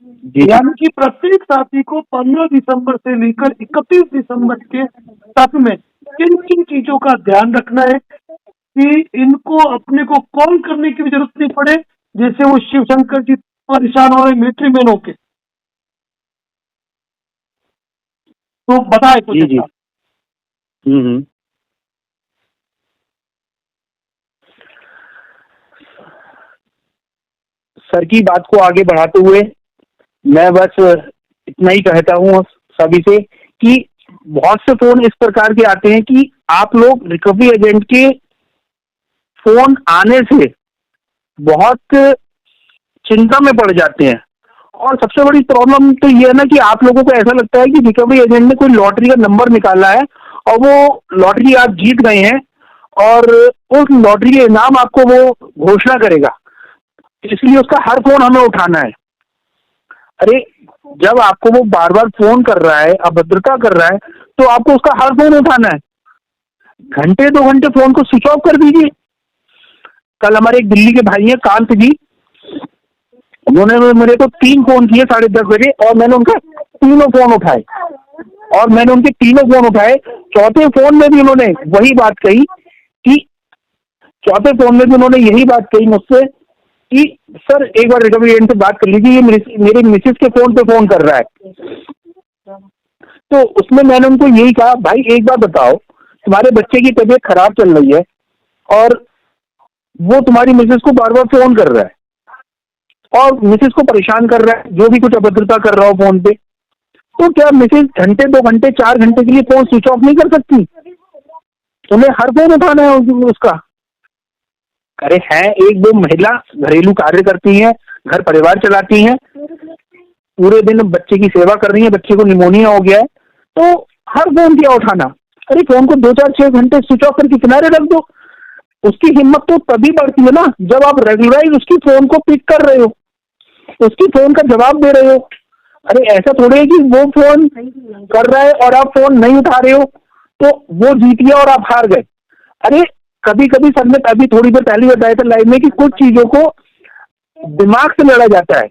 जी जी। यानी कि प्रत्येक साथी को 15 दिसंबर से लेकर 31 दिसंबर के तक में किन किन चीजों का ध्यान रखना है कि इनको अपने को कॉल करने की भी जरूरत नहीं पड़े, जैसे वो शिव शंकर जी परेशान हो रहे मिलिट्री मैन होके। तो बताए कुछ जी जी। ऐसा। हम्म। सर की बात को आगे बढ़ाते हुए मैं बस इतना ही कहता हूँ सभी से कि बहुत से फोन इस प्रकार के आते हैं कि आप लोग रिकवरी एजेंट के फोन आने से बहुत चिंता में पड़ जाते हैं। और सबसे बड़ी प्रॉब्लम तो ये है ना कि आप लोगों को ऐसा लगता है कि रिकवरी एजेंट ने कोई लॉटरी का नंबर निकाला है और वो लॉटरी आप जीत गए हैं और उस लॉटरी के इनाम आपको वो घोषणा करेगा, इसलिए उसका हर फोन हमें उठाना है। अरे, जब आपको वो बार बार फोन कर रहा है, अभद्रता कर रहा है, तो आपको उसका हर फोन उठाना है। घंटे 2 घंटे फोन को स्विच ऑफ कर दीजिए। कल हमारे एक दिल्ली के भाई हैं कांत जी, उन्होंने मेरे को 3 फोन किए 10:30 बजे और मैंने उनका तीनों फोन उठाए और मैंने उनके तीनों फोन उठाए। चौथे फोन में भी उन्होंने वही बात कही कि चौथे फोन में भी उन्होंने यही बात कही मुझसे कि सर एक बार रिकवरी एजेंट से बात कर लीजिए, ये मेरे मिसेज के फोन पे फोन कर रहा है। तो उसमें मैंने उनको यही कहा, भाई एक बात बताओ, तुम्हारे बच्चे की तबीयत खराब चल रही है और वो तुम्हारी मिसेज को बार बार फोन कर रहा है और मिसेज को परेशान कर रहा है, जो भी कुछ अभद्रता कर रहा हो फोन पे, तो क्या मिसेज घंटे 2 घंटे 4 घंटे के लिए फोन स्विच ऑफ नहीं कर सकती? तुम्हें हर फोन उठाना है उसका? अरे हैं, एक दो महिला घरेलू कार्य करती हैं, घर परिवार चलाती हैं, पूरे दिन बच्चे की सेवा कर रही है, बच्चे को निमोनिया हो गया है, तो हर फोन क्या उठाना? अरे फोन को 2 4 6 घंटे स्विच ऑफ करके किनारे रख दो। उसकी हिम्मत तो तभी बढ़ती है ना जब आप रेगुलराइज उसकी फोन को पिक कर रहे हो, उसकी फोन का जवाब दे रहे हो। अरे ऐसा थोड़ी है कि वो फोन कर रहा है और आप फोन नहीं उठा रहे हो तो वो जीत गया और आप हार गए। अरे कभी कभी सर ने अभी थोड़ी देर पहले बताया था लाइव में कि कुछ चीजों को दिमाग से लड़ा जाता है।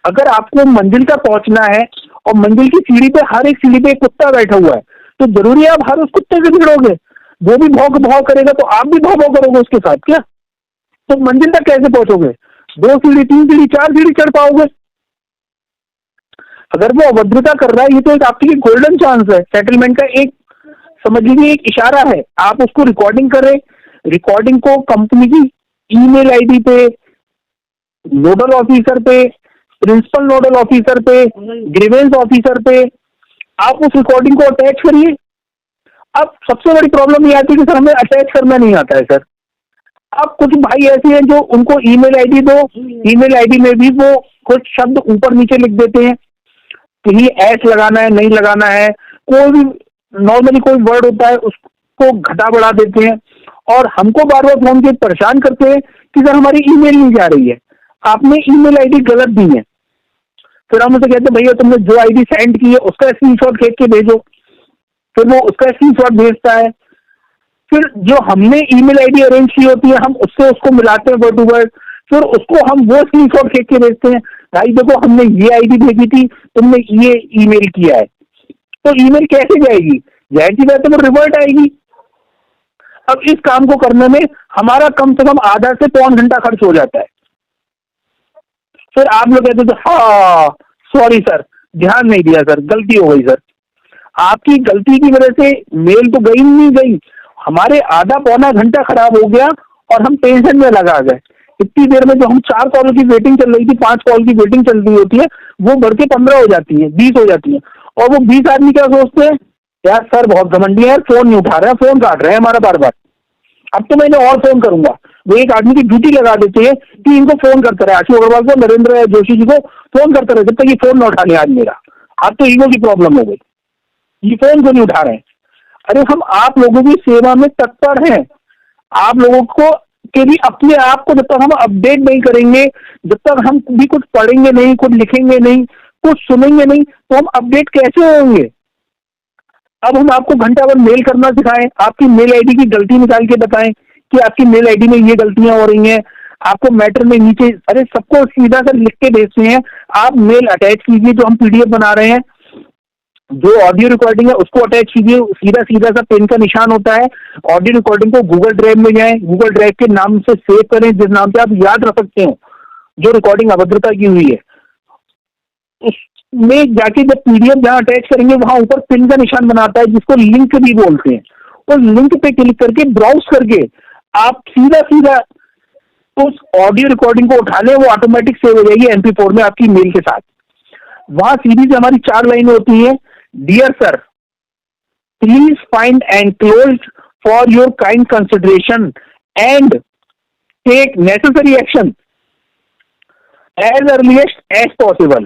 अगर आपको मंजिल तक पहुंचना है और मंजिल की सीढ़ी पे, हर एक सीढ़ी पे एक कुत्ता बैठा हुआ है, तो जरूरी है आप हर उस कुत्ते से भिड़ोगे? वो भी भौंक भौंक करेगा तो आप भी भौं भौं करोगे उसके साथ क्या? तो मंजिल तक कैसे पहुंचोगे? 2 सीढ़ी 3 सीढ़ी 4 सीढ़ी चढ़ पाओगे? अगर वो अभद्रता कर रहा है, ये तो एक आपके लिए गोल्डन चांस है सेटलमेंट का, एक समझ लीजिए एक इशारा है। आप उसको रिकॉर्डिंग करें, रिकॉर्डिंग को कंपनी की ईमेल आईडी पे, नोडल ऑफिसर पे, प्रिंसिपल नोडल ऑफिसर पे, ग्रीवेंस ऑफिसर पे आप उस रिकॉर्डिंग को अटैच करिए। अब सबसे बड़ी प्रॉब्लम ये आती है कि सर हमें अटैच करना नहीं आता है सर। अब कुछ भाई ऐसे हैं जो उनको ईमेल आईडी दो, ईमेल आईडी में भी वो कुछ शब्द ऊपर नीचे लिख देते हैं कि ये एस लगाना है नहीं लगाना है, कोई भी नॉर्मली कोई वर्ड होता है उसको घटा बढ़ा देते हैं और हमको बार बार फोन के परेशान करते हैं कि सर हमारी ईमेल नहीं जा रही है, आपने ईमेल आईडी गलत दी है। फिर हम उसे कहते हैं भैया तुमने जो आईडी सेंड की है उसका स्क्रीनशॉट खींच के भेजो। फिर वो उसका स्क्रीनशॉट भेजता है। फिर जो हमने ईमेल आईडी अरेंज की होती है हम उससे उसको मिलाते हैं वर्ड टू वर्ड, फिर उसको हम वो स्क्रीनशॉट खींच के भेजते हैं, भाई देखो हमने ये आईडी भेजी थी, तुमने ये ईमेल किया है। तो ईमेल कैसे जाएगी? जाहिर सी बात है वो रिवर्ट आएगी। अब इस काम को करने में हमारा कम से कम आधा से पौन घंटा खर्च हो जाता है। फिर आप लोग कहते थे हाँ सॉरी सर, ध्यान नहीं दिया सर, गलती हो गई सर। आपकी गलती की वजह से मेल तो गई नहीं गई, हमारे आधा पौना घंटा खराब हो गया और हम टेंशन में लगा गए। इतनी देर में जो हम 4 कॉल की वेटिंग चल रही थी, 5 कॉल की वेटिंग चल रही होती है, वो बढ़ के 15 हो जाती है, 20 हो जाती है। और वो 20 आदमी क्या सोचते हैं, यार सर बहुत घमंडी है यार, फोन नहीं उठा रहे हैं, फोन काट रहे हैं हमारा बार बार, अब तो मैंने और फोन करूंगा। वो एक आदमी की ड्यूटी लगा देते हैं कि इनको फोन करता रहे, आशीष अग्रवाल को, नरेंद्र जोशी जी को फोन करता रहे जब तक ये फोन न उठा ले। आज मेरा अब तो ईगो की प्रॉब्लम हो गई, ये फोन क्यों नहीं उठा रहे हैं? अरे हम आप लोगों की सेवा में तत्पर हैं। आप लोगों को के भी अपने आप को जब तक हम अपडेट नहीं करेंगे, जब तक हम भी कुछ पढ़ेंगे नहीं, कुछ लिखेंगे नहीं, कुछ सुनेंगे नहीं, तो हम अपडेट कैसे होंगे? अब हम आपको घंटा भर मेल करना सिखाएं, आपकी मेल आईडी की गलती निकाल के बताएं कि आपकी मेल आईडी में ये गलतियां हो रही हैं, आपको मैटर में नीचे, अरे सबको सीधा सर लिख के भेजते हैं, आप मेल अटैच कीजिए, जो हम पीडीएफ बना रहे हैं, जो ऑडियो रिकॉर्डिंग है उसको अटैच कीजिए, सीधा सीधा सा पेन का निशान होता है। ऑडियो रिकॉर्डिंग को गूगल ड्राइव में जाएं, गूगल ड्राइव के नाम से सेव करें, जिस नाम से आप याद रख सकते हो जो रिकॉर्डिंग अभद्रता की हुई है। उसमें जाके जब पीडीएफ जहां अटैच करेंगे वहां ऊपर पिन का निशान बनाता है, जिसको लिंक भी बोलते हैं। उस लिंक पे क्लिक करके ब्राउज करके आप सीधा सीधा उस ऑडियो रिकॉर्डिंग को उठा लें, वो ऑटोमेटिक सेव हो जाएगी MP4 में आपकी मेल के साथ। वहां सीधी से हमारी 4 लाइनें होती हैं। Dear sir, please find enclosed for your kind consideration and take necessary action as earliest as possible.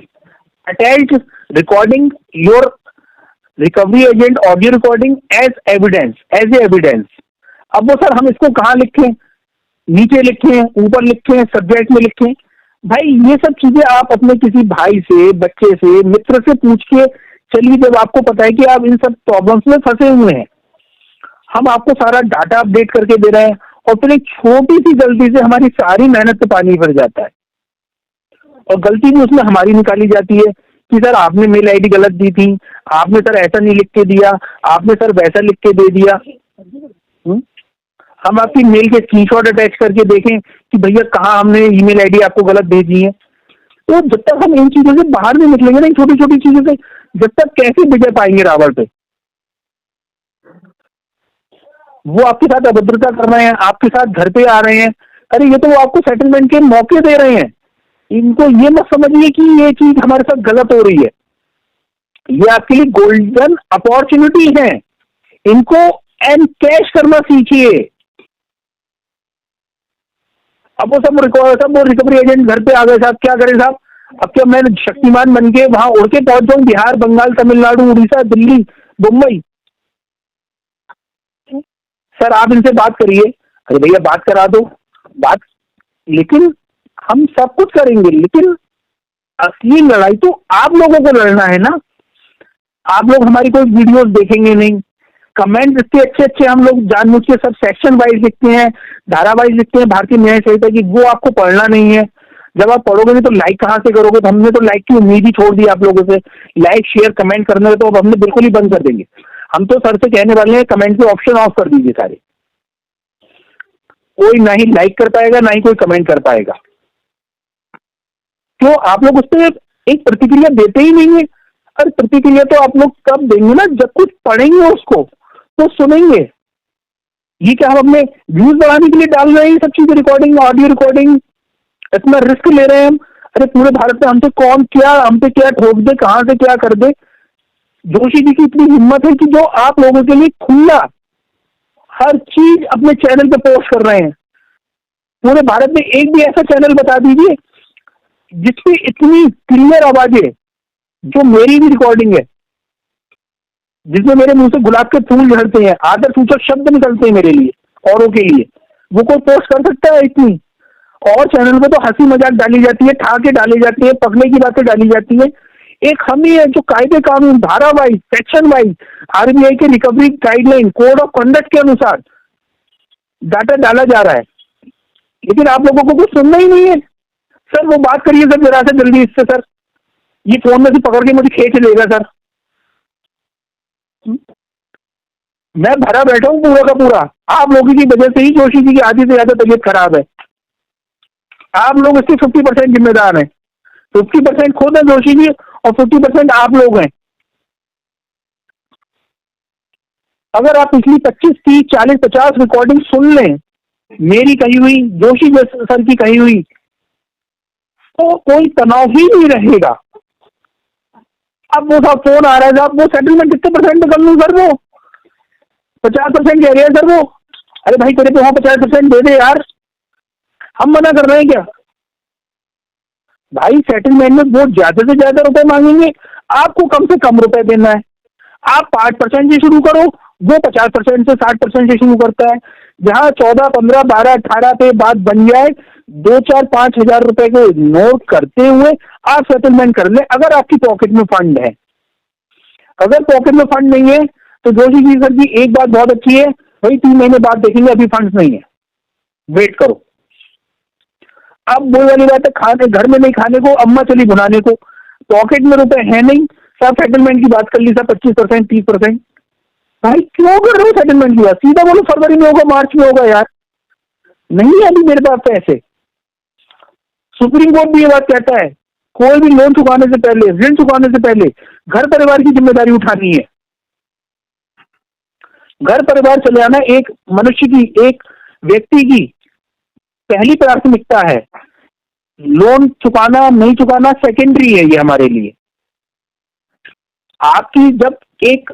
Attach recording your recovery agent audio recording as evidence. अब वो सर हम इसको कहाँ लिखें, नीचे लिखें, ऊपर लिखें, सब्जेक्ट में लिखें? भाई ये सब चीजें आप अपने किसी भाई से, बच्चे से, मित्र से पूछ के चलिए, जब आपको पता है कि आप इन सब प्रॉब्लम्स में फंसे हुए हैं। हम आपको सारा डाटा अपडेट करके दे रहे हैं और फिर एक छोटी सी गलती से हमारी सारी मेहनत पे पानी भर जाता है, और गलती भी उसमें हमारी निकाली जाती है कि सर आपने मेल आईडी गलत दी थी, आपने सर ऐसा नहीं लिख के दिया, आपने सर वैसा लिख के दे दिया। हम आपकी मेल के स्क्रीनशॉट अटैच करके देखें कि भैया कहाँ हमने ईमेल आईडी आपको गलत भेजी है। तो जब तक हम इन चीजों से बाहर नहीं निकलेंगे ना, इन छोटी छोटी चीजों से, जब तक कैसे विजय पाएंगे रावण पे? वो आपके साथ अभद्रता कर रहे हैं, आपके साथ घर पे आ रहे हैं, अरे ये तो वो आपको सेटलमेंट के मौके दे रहे हैं। इनको ये मत समझिए कि ये चीज हमारे साथ गलत हो रही है, ये आपके लिए गोल्डन अपॉर्चुनिटी है, इनको एनकैश करना सीखिए। अब वो सब रिकवरी एजेंट घर पे आ गए साहब, क्या करें साहब? अब क्या मैं शक्तिमान बन के वहां उड़ के पहुंच जाऊं बिहार, बंगाल, तमिलनाडु, उड़ीसा, दिल्ली, मुंबई? सर आप इनसे बात करिए, अरे भैया बात करा दो बात, लेकिन हम सब कुछ करेंगे, लेकिन असली लड़ाई तो आप लोगों को लड़ना है ना। आप लोग हमारी कोई वीडियोस देखेंगे नहीं, कमेंट इतने अच्छे अच्छे हम लोग जानबूझ के सब सेक्शन वाइज लिखते हैं, धारा वाइज लिखते हैं भारतीय न्याय संहिता की, वो आपको पढ़ना नहीं है। जब आप पढ़ोगे नहीं तो लाइक कहाँ से करोगे? तो हमने तो लाइक की उम्मीद ही छोड़ दी आप लोगों से। लाइक शेयर कमेंट करने तो अब हमने बिल्कुल ही बंद कर देंगे। हम तो सर से कहने वाले हैं कमेंट के ऑप्शन ऑफ कर दीजिए सारे, कोई ना ही लाइक कर पाएगा ना ही कोई कमेंट कर पाएगा। तो आप लोग उस पर एक प्रतिक्रिया देते ही नहीं है। अरे प्रतिक्रिया तो आप लोग कब देंगे ना, जब कुछ पढ़ेंगे उसको तो सुनेंगे। ये क्या हम अपने व्यूज बढ़ाने के लिए डाल रहे हैं सब चीजें, रिकॉर्डिंग, ऑडियो रिकॉर्डिंग, इतना रिस्क ले रहे हैं हम? अरे पूरे भारत में हमसे कौन क्या, हम पे क्या ठोक दे, कहां से क्या कर दे? जोशी जी की इतनी हिम्मत है कि जो आप लोगों के लिए खुला हर चीज अपने चैनल पे पोस्ट कर रहे हैं। पूरे भारत में एक भी ऐसा चैनल बता दीजिए जिसपे इतनी क्लियर आवाजें, जो मेरी भी रिकॉर्डिंग है, जिसमें मेरे मुंह से गुलाब के फूल झड़ते हैं, आदर सूचक शब्द निकलते हैं मेरे लिए औरों के लिए, वो कोई पोस्ट कर सकता है इतनी? और चैनल पे तो हंसी मजाक डाली जाती है, ठाके डाली जाती है, पगले की बातें डाली जाती है। एक हम ही है जो कायदे कानून, धारा वाइज, सेक्शन वाइज, RBI के recovery guideline, code of conduct के अनुसार डाटा डाला जा रहा है, लेकिन आप लोगों को कुछ सुनना ही नहीं है। सर वो बात करिए सर जरा से जल्दी इससे, सर ये फोन में से पकड़ के मुझे खींच लेगा सर। मैं भरा बैठा हूँ पूरा का पूरा, आप लोगों की वजह से ही जोशी जी की आधी से ज्यादा तबीयत खराब है। आप लोग इसके 50% जिम्मेदार हैं। 50% खुद है जोशी जी और 50% आप लोग हैं। अगर आप पिछली 25, 30, 40, 50 रिकॉर्डिंग सुन लें, मेरी कही हुई, जोशी सर की कही हुई, तो कोई तनाव ही नहीं रहेगा। अब वो साहब फोन आ रहा है साहब, वो सेटलमेंट कितने परसेंट कर लूं सर? वो 50% कह रहे हैं सर वो। अरे भाई तेरे पे वहां 50% दे दे यार, हम मना कर रहे हैं क्या? भाई सेटलमेंट में वो ज्यादा से ज्यादा रुपए मांगेंगे, आपको कम से कम रुपए देना है। आप 5% से शुरू करो, वो 50% से 60% से शुरू करता है। जहां 14, 15, 12, 18 पे बात बन जाए, 2, 4, 5 हजार रुपए को नोट करते हुए आप सेटलमेंट कर ले, अगर आपकी पॉकेट में फंड है। अगर पॉकेट में फंड नहीं है तो जोशी जी सर जी एक बात बहुत अच्छी है, भाई 3 महीने बाद देखेंगे, अभी फंड्स नहीं है, वेट करो। अब वही वाली बात है, खाने घर में नहीं खाने को, अम्मा चली भुनाने को, पॉकेट में रुपए है नहीं, सब सेटलमेंट की बात कर ली, सब 25%, 30%। भाई क्यों कर रहे हो सेटलमेंट की बात? सीधा बोलो फरवरी में होगा, मार्च में होगा यार, नहीं है अभी मेरे पास पैसे। सुप्रीम कोर्ट भी ये बात कहता है, कोई भी लोन चुकाने से पहले, ऋण चुकाने से पहले घर परिवार की जिम्मेदारी उठानी है। घर परिवार चलाना एक मनुष्य की, एक व्यक्ति की पहली प्राथमिकता है। लोन चुकाना नहीं चुकाना सेकेंडरी है ये हमारे लिए। आपकी जब एक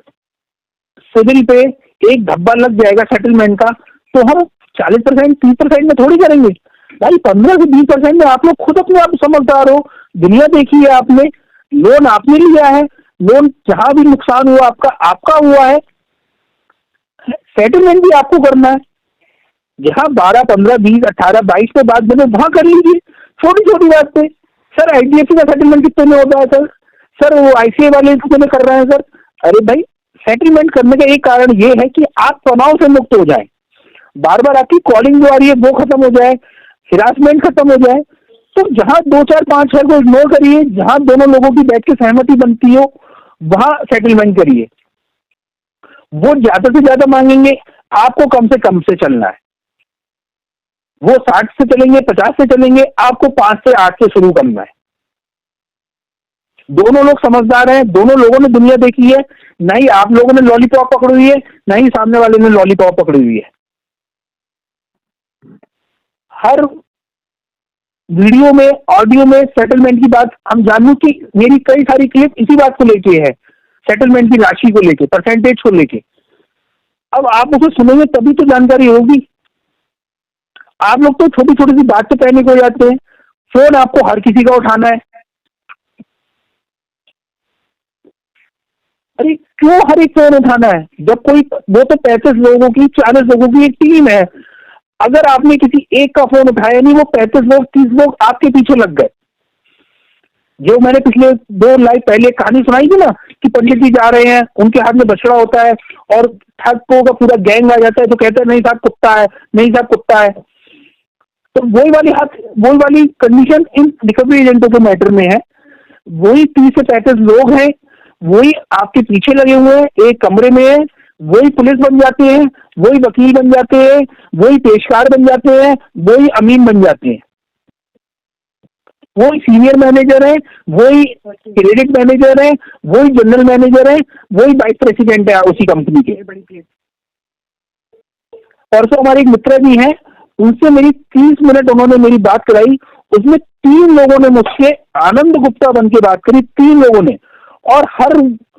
सिविल पे एक धब्बा लग जाएगा सेटलमेंट का, तो हम 40%, 30% में थोड़ी करेंगे भाई, 15 से 20% में। आप लोग खुद अपने आप समझदार हो, दुनिया देखी है आपने, लोन आपने लिया है, लोन जहां भी नुकसान हुआ आपका, आपका हुआ है, सेटलमेंट भी आपको करना है। जहां 12, 15, 20, 18, 22 पे बात बने वहां कर लीजिए, छोटी छोटी बात पे। सर IDFC का सेटलमेंट कितने में होता है सर? सर वो ICICI वाले कितने में कर रहे हैं सर? अरे भाई, सेटलमेंट करने का एक कारण ये है कि आप तनाव से मुक्त हो जाए, बार बार आपकी कॉलिंग जो आ रही है वो खत्म हो जाए, हिरासमेंट खत्म हो जाए। तो जहां 2, 4, 5 शहर को इग्नोर करिए, जहां दोनों लोगों की बैठ के सहमति बनती हो वहां सेटलमेंट करिए। वो ज्यादा से ज्यादा मांगेंगे, आपको कम से चलना है। वो 60 से चलेंगे, 50 से चलेंगे, आपको 5 से 8 से शुरू करना है। दोनों लोग समझदार हैं, दोनों लोगों ने दुनिया देखी है, ना ही आप लोगों ने लॉलीपॉप पकड़ी हुई है, ना ही सामने वाले ने लॉलीपॉप पकड़ी हुई है। हर वीडियो में, ऑडियो में सेटलमेंट की बात हम जानू कि मेरी कई सारी क्लिप इसी बात को लेके है, सेटलमेंट की राशि को लेके, परसेंटेज को लेके। अब आप उसे सुनेंगे तभी तो जानकारी होगी। आप लोग तो छोटी छोटी सी बात तो पैनिक हो जाते हैं। फोन आपको हर किसी का उठाना है। अरे क्यों हर एक फोन उठाना है? जब कोई, वो तो 35 लोगों की, 40 लोगों की एक टीम है। अगर आपने किसी एक का फोन उठाया नहीं, वो 35 लोग, 30 लोग आपके पीछे लग गए। जो मैंने पिछले 2 लाइव पहले कहानी सुनाई थी ना, कि पंडित जी जा रहे हैं, उनके हाथ में बछड़ा होता है और ठगों का पूरा गैंग आ जाता है, तो कहते हैं नहीं साहब कुत्ता है, नहीं साहब कुत्ता है। तो वही वाली कंडीशन इन रिकवरी एजेंटों के मैटर में है। वही 30 से 35 लोग हैं, वही आपके पीछे लगे हुए हैं, एक कमरे में है, वही पुलिस बन जाते हैं, वही वकील बन जाते हैं, वही पेशकार बन जाते हैं, वही अमीन बन जाते हैं, वही सीनियर मैनेजर है, वही क्रेडिट मैनेजर है, वही जनरल मैनेजर है, वही वाइस प्रेसिडेंट है उसी कंपनी के। परसों हमारे एक मित्र भी हैं, उनसे मेरी 30 मिनट उन्होंने मेरी बात कराई। उसमें 3 लोगों ने मुझसे आनंद गुप्ता बन के बात करी, 3 लोगों ने। और हर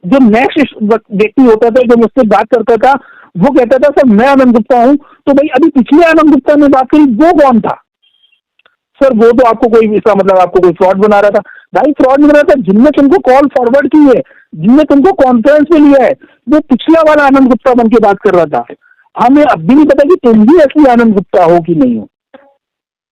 जो नेक्स्ट व्यक्ति होता था जो मुझसे बात करता था, वो कहता था सर मैं आनंद गुप्ता हूं। तो भाई अभी पिछले आनंद गुप्ता ने बात करी, वो कौन था? सर वो तो आपको कोई, इसका मतलब आपको कोई फ्रॉड बना रहा था। भाई फ्रॉड बना रहा था, जिनने तुमको कॉल फॉरवर्ड की है, जिनने तुमको कॉन्फ्रेंस में लिया है, वो पिछला वाला आनंद गुप्ता बन के बात कर रहा था। हमें अब भी नहीं पता कि तुम भी असली आनंद गुप्ता हो कि नहीं हो।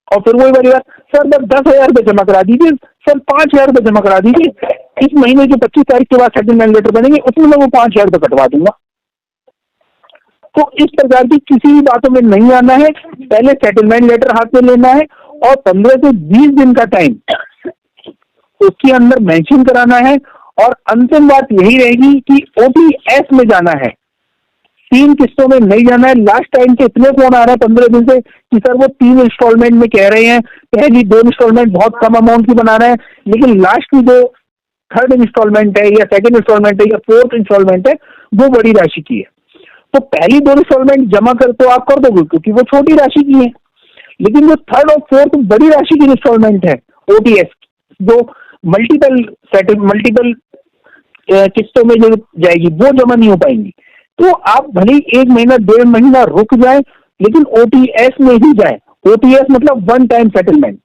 और फिर वही बात, सर बस 10,000 रुपये जमा करा दीजिए, सर 5,000 रुपये जमा करा दीजिए, इस महीने की 25 तारीख के बाद सेटलमेंट लेटर बनेंगे, उसमें मैं वो 5,000 रुपये कटवा दूंगा। तो इस प्रकार की किसी भी बातों में नहीं आना है। पहले सेटलमेंट लेटर हाथ में लेना है और 15 से 20 दिन का टाइम उसके अंदर मेंशन कराना है। और अंतिम बात यही रहेगी कि OTS में जाना है, 3 किस्तों में नहीं जाना है। लास्ट टाइम के इतने फोन आ रहे हैं 15 दिन से कि सर वो 3 इंस्टॉलमेंट में कह रहे हैं, पहली 2 इंस्टॉलमेंट बहुत कम अमाउंट की बना रहे हैं, लेकिन लास्ट की जो 3rd इंस्टॉलमेंट है या 2nd इंस्टॉलमेंट है या 4th इंस्टॉलमेंट है, वो बड़ी राशि की है। तो पहली 2 इंस्टॉलमेंट जमा कर तो आप कर दोगे क्योंकि वो छोटी राशि की है, लेकिन जो 3rd और 4th बड़ी राशि की इंस्टॉलमेंट है OTS, जो मल्टीपल किस्तों में जो जाएगी, वो जमा नहीं हो पाएंगी। तो आप भले 1 महीना 1.5 महीना रुक जाए, लेकिन OTS में ही जाए। OTS मतलब 1 टाइम सेटलमेंट।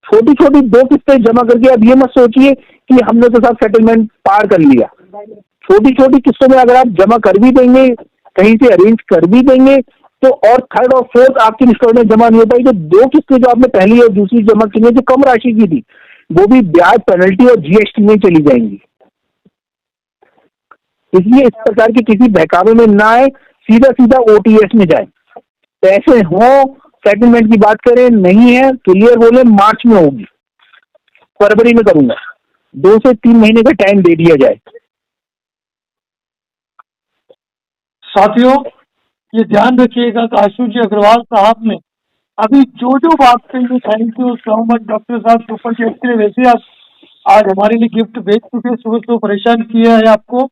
छोटी छोटी 2 किस्तें जमा करके अब ये मत सोचिए कि हमने तो सब सेटलमेंट पार कर लिया। छोटी छोटी किस्तों में अगर आप जमा कर भी देंगे, कहीं से अरेंज कर भी देंगे, तो और 3rd और 4th आपकी इंस्टॉलमेंट जमा नहीं हो पाई, तो 2 किस्तें जो आपने पहली और दूसरी जमा की है जो कम राशि की थी, वो भी ब्याज, पेनल्टी और GST में चली जाएंगी। इसलिए इस प्रकार के किसी बहकावे में ना आए, सीधा सीधा OTS में जाए। पैसे हो सेटलमेंट की बात करें, नहीं है क्लियर बोले मार्च में होगी, फरवरी में करूंगा, 2 से 3 महीने का टाइम दे दिया जाए। साथियों, ये ध्यान रखिएगा कि आशु जी अग्रवाल साहब ने अभी जो जो बात कही, thank you so much doctor साहब, सुपर चैट के लिए। वैसे आप आज हमारे लिए गिफ्ट भेज चुके, सुबह सुबह परेशान किया है आपको।